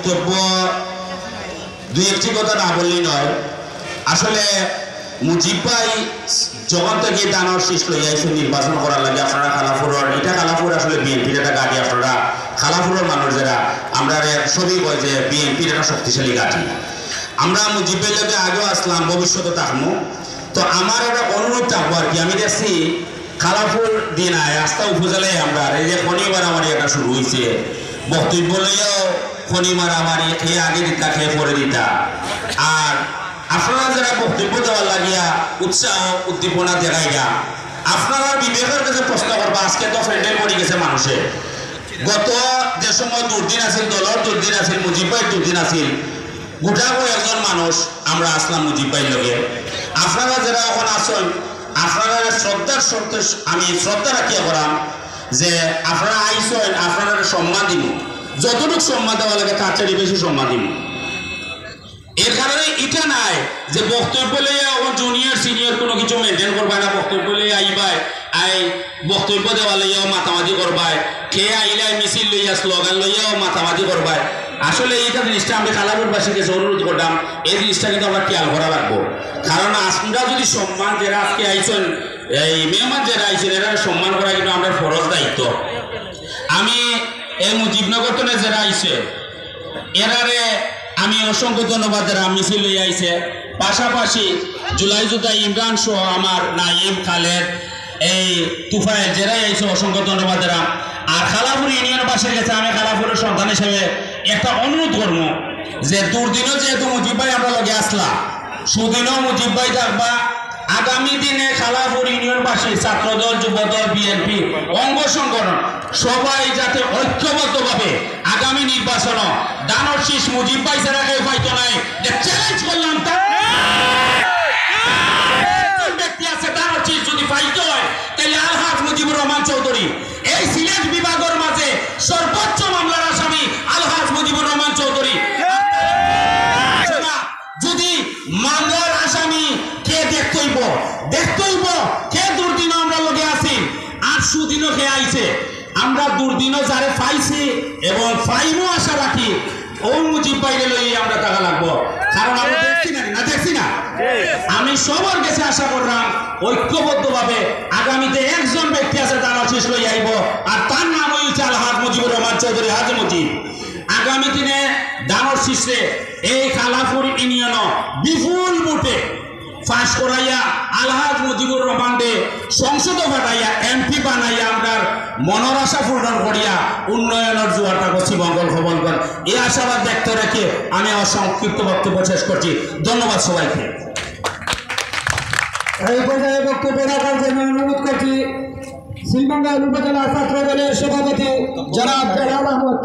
বক্তব্য দুই একটি কথা না বললেই নয়। আসলে মুজিব ভাই যখন থেকে দানোর শীষ লইয়া এসে নির্বাচন করার লাগে আপনারা খালাফুরের এটা খালাফুর আসলে বিএনপির একটা গাড়ি, আপনারা খালাফুরের মানুষ যারা আমরা সবই কয় যে বিএনপির একটা শক্তিশালী গাড়ি। আমরা মুজিব ভাই লোকে আগেও আসলাম, ভবিষ্যতে থাকবো। তো আমার একটা অনুরোধ থাকবো আর কি, আমি দেখছি খালাফুর দিন আয় আস্থা উপজেলায় আমরা এই যে খনি মারামারি একটা শুরু হয়েছে, বক্তব্য লইয়াও খনি মারামারি খেয়ে আগে দিতা খেয়ে পরে দিতা। আর আপনারা যারা বক্তব্য দেওয়ার লাগিয়া উৎসাহ উদ্দীপনা দেখাইয়া আপনারা বিবেকের কাছে প্রশ্ন করবো। আজকে তো ফ্রেন্ডের পড়ে গেছে মানুষের, গত যে সময় দুর্দিন আছিল, দলের দুর্দিন আছিল, মুজিব ভাইয়ের দুর্দিন আছিল, গোটা কয়েকজন মানুষ আমরা আসলাম মুজিব ভাইয়ের লগে। আপনারা যারা এখন আসেন আপনারা শ্রদ্ধার সত্ত্বে আমি শ্রদ্ধা রাখিয়া করাম যে আপনারা আইসেন, আপনারা সম্মান দিব, যতটুকু সম্মান দেওয়া লাগে তার চেয়ে বেশি সম্মান দিব। এর কারণে এটা নাই যে বক্তব্য লইয়া এখন জুনিয়র সিনিয়র কোনো কিছু মেনটেন করবাই না, বক্তব্য লইয়া আইবাই আই বক্তব্য দেওয়া লইয়াও মাতামাতি করবাই, খেয়ে আইলে মিছিল লইয়া স্লোগান লইয়াও মাতামাতি করবাই। আসলে এইটা জিনিসটা আমি খালাপুরবাসীর কাছে অনুরোধ করতাম, এই জিনিসটা কিন্তু আমরা খেয়াল করা রাখবো। কারণ আমরা যদি সম্মান যারা আজকে আইসেন, এই মেহমান যারা আইসেন এরা সম্মান করা কিন্তু আমরা ফরজ দায়িত্ব। আমি এই মুজিবনগর তো যারা আইসে এরারে আমি অসংখ্য ধন্যবাদ যারা মিছিল লইয়া আইসে। পাশাপাশি জুলাই যোদ্ধা ইমরান সহ আমার নাইম খালেদ এই তুফাইল যারাই আইসে অসংখ্য ধন্যবাদ যারা। আর খালাপুর ইউনিয়নবাসীর কাছে আমি খালাপুরের সন্তান হিসেবে একটা অনুরোধ করবো যে দুর্দিনও যেহেতু মুজিব ভাই আমরা লগে আসলা, সুদিনও মুজিব ভাই থাকবা। আগামী দিনে খালাপুর ইউনিয়নবাসী ছাত্রদল, যুবদল, বিএনপি, অঙ্গ সংগঠন সবাই যাতে ঐক্যবদ্ধভাবে আগামী নির্বাচন দানোর শীষ মুজিব ভাই ছাড়া কেউ পাইতো নাই চ্যালেঞ্জ করলাম। ব্যক্তি আছে দানোর শীষ যদি পাইতে হয় তাহলে আলহাজ মুজিবুর রহমান চৌধুরী। এই সিলেট বিভাগের মাঝে সর্বোচ্চ মামলার আসামি আলহাজ মুজিবুর রহমান চৌধুরী। যদি মামলার আসামি কে দেখতেইব কে দুর্দিন আমরা লগে আছি আর সুদিনও কে আইছে। আমরা দুর্দিনও যারে পাইছি এবং ফাইনও আশা রাখি ও মুজিব বাইরে লই আমরা টাকা লাগবো। কারণ আমরা দেখছি না আমি সবার কাছে আশা করলাম ঐক্যবদ্ধভাবে আগামীতে একজন ব্যক্তি আছে তার শেষ লই আইব, আর তার নাম হইছে আলহাজ মুজিবুর রহমান চৌধুরী, হাজি মুজিব। আগামী দিনে দানোর শীষে এই খালাপুর ইউনিয়ন বিপুল ভোটে পাস করাইয়া আলহাজ মুজিবুর রহমান দে সংসদে পাঠাইয়া এমপি বানাইয়া আমরা মনের আশা পূরণ করিয়া উন্নয়নের জোয়ারটা পশ্চিমবঙ্গল খবর এই আশাবাদ ব্যক্ত রেখে আমি আমার সংক্ষিপ্ত বক্তব্য শেষ করছি। ধন্যবাদ সবাইকে। এই পর্যায়ে বক্তব্য রাখার জন্য অনুরোধ করছি শ্রীমঙ্গল উপজেলা ছাত্র দলের সভাপতি জনাব বেলাল আহমদ।